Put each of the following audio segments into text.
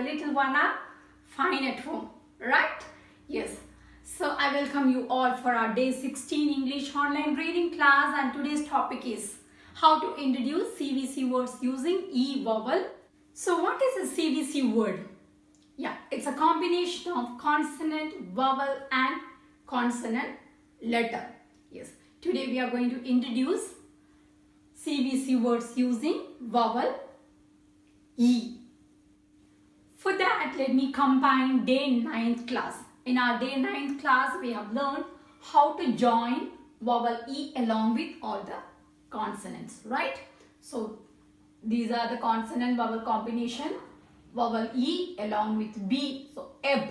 your little one are fine at home, right? Yes. So I welcome you all for our day 16 English online reading class, and today's topic is how to introduce CVC words using E vowel. So what is a CVC word? Yeah, it's a combination of consonant, vowel and consonant letter. Yes, today we are going to introduce CVC words using vowel E. For that, let me combine day 9th class. In our day 9th class, we have learned how to join vowel E along with all the consonants, right? So, these are the consonant vowel combination. Vowel E along with B. So, ebb,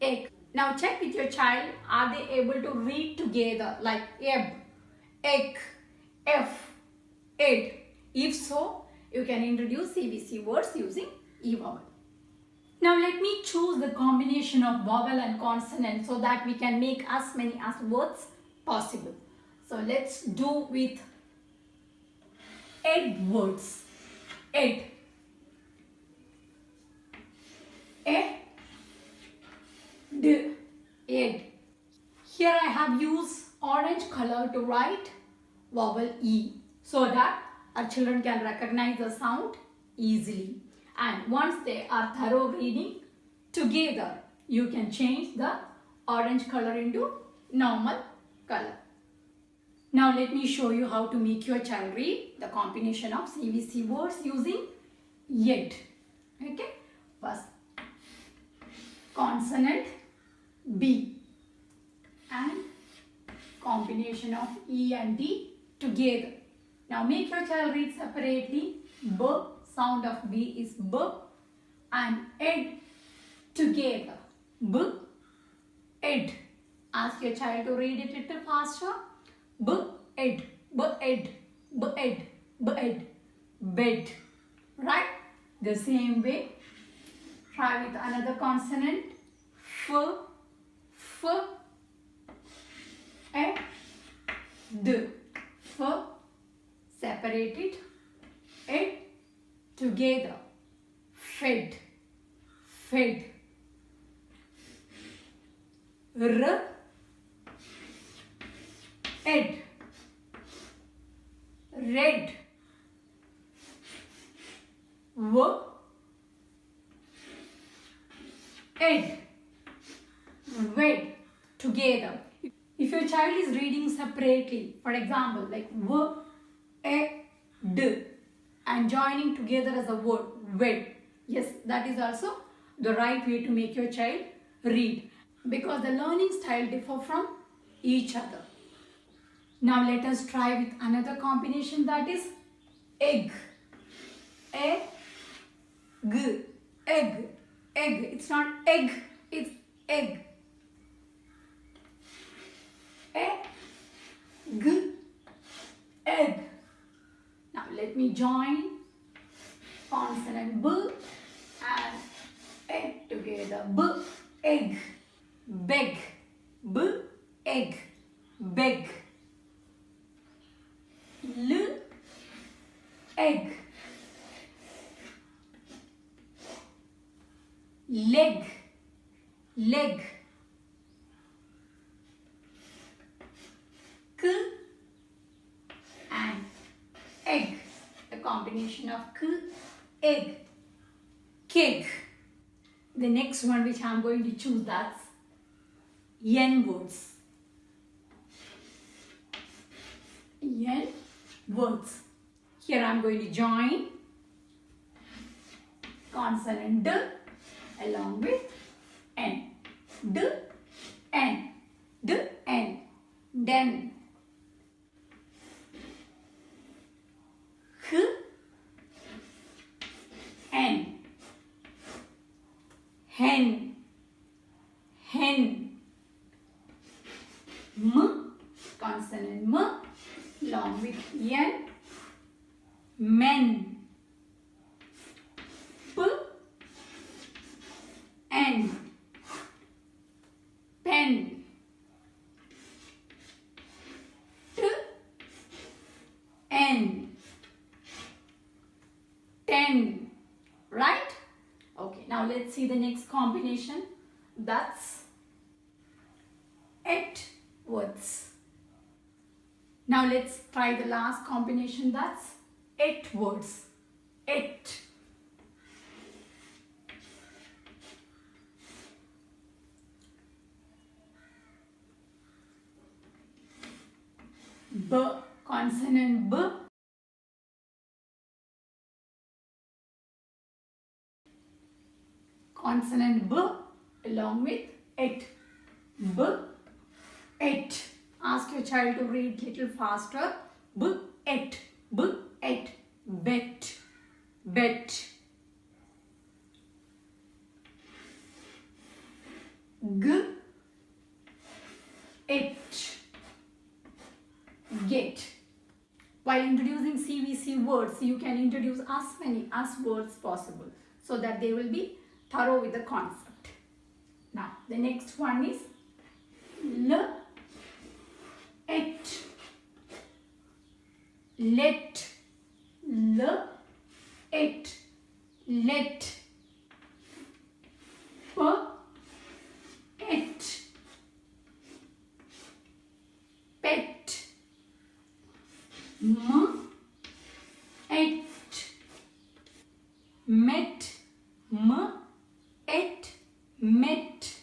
egg. Now, check with your child. Are they able to read together like ebb, egg, F, ed? If so, you can introduce CVC words using E vowel. Now let me choose the combination of vowel and consonant so that we can make as many as words possible. So let's do with ed words. Ed. Ed. D. Ed. Here I have used orange color to write vowel E so that our children can recognize the sound easily. And once they are thorough reading together, you can change the orange color into normal color. Now let me show you how to make your child read the combination of CVC words using ed. Okay. First, consonant B and combination of E and D together. Now make your child read separately. B, sound of B is B, and ed together. B, ed. Ask your child to read it a little faster. B, ed, B, ed, B, ed, B, ed, bed. Right? The same way. Try with another consonant. F, F, E, D. F, separate it. Ed, together. Fed, fed. R, ed, red. W, ed, wed, together. If your child is reading separately, for example, like W, E, D, and joining together as a word, wed. Yes, that is also the right way to make your child read, because the learning style differ from each other. Now let us try with another combination, that is egg. Egg, egg, egg. It's not egg, it's egg. Egg, egg. Now let me join consonant B and egg together. B, egg, beg. B, egg, beg. L, egg. Leg, leg. K and egg. The combination of k, egg, keg. The next one which I am going to choose, that's yen words. Yen words. Here I am going to join consonant D along with N. D, N. D, N. Den. H, N. Hen. Hen. M, consonant M, along with N. Men. P, N. Pen. T, N. Ten. Right? Okay, now let's let's see the next combination. That's eight words. Now let's try the last combination. That's 8 words. 8. B, consonant B. Consonant B along with 8. B, 8. Ask your child to read little faster. B, 8. B, 8. Bet. Bet. G, 8. Get. While introducing CVC words, you can introduce as many as words possible so that they will be thorough with the concept. Now, the next one is L, et. Let. L, et. Let. P, et. Pet. M, et. Met. M, et. Met.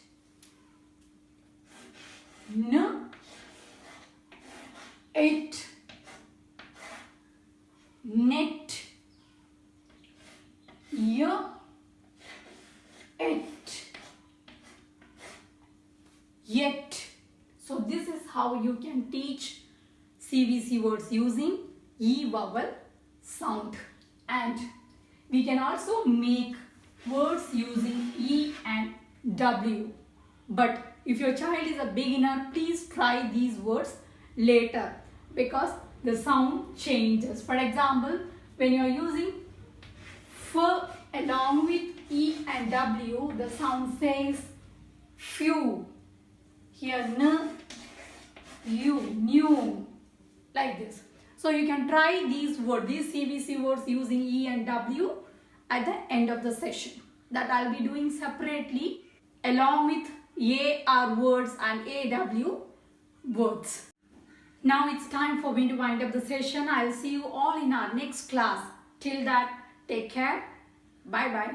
N, et. Net. Y, et. Yet. So this is how you can teach CVC words using E vowel sound. And we can also make words using E and W. But if your child is a beginner, please try these words later because the sound changes. For example, when you are using F along with E and W, the sound says few. Here N, U, new, like this. So you can try these words, these CVC words using E and W at the end of the session. That I'll be doing separately along with AR words and AW words. Now it's time for me to wind up the session. I'll see you all in our next class. Till that, take care. Bye bye.